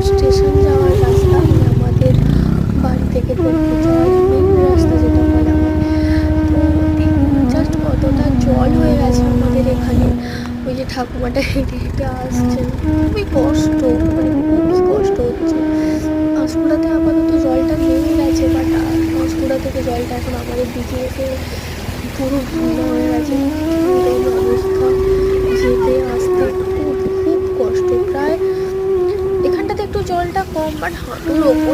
Station যাওয়ার রাস্তা, মানে আমাদের বাড়ি থেকে বোলপুর যাওয়ার মেন রাস্তা যেটা বলা হয়। তো জাস্ট কতটা জল হয়ে গেছে আমাদের এখানে। ওই যে ঠাকুমাটা হেঁটে হেঁটে আসছেন, খুবই কষ্ট, মানে খুবই কষ্ট হচ্ছে। পাঁশকুড়াতে আপাতত জলটা নেমে গেছে, বাট পাঁশকুড়া থেকে জলটা এখন আমাদের দিকে এসে পুরো বন্যা হয়ে গেছে। একদম অবস্থা, যেতে আসতে খুব খুব কষ্ট। প্রায় এখানটাতে একটু জলটা কম, বাট হাঁটুর ওপরে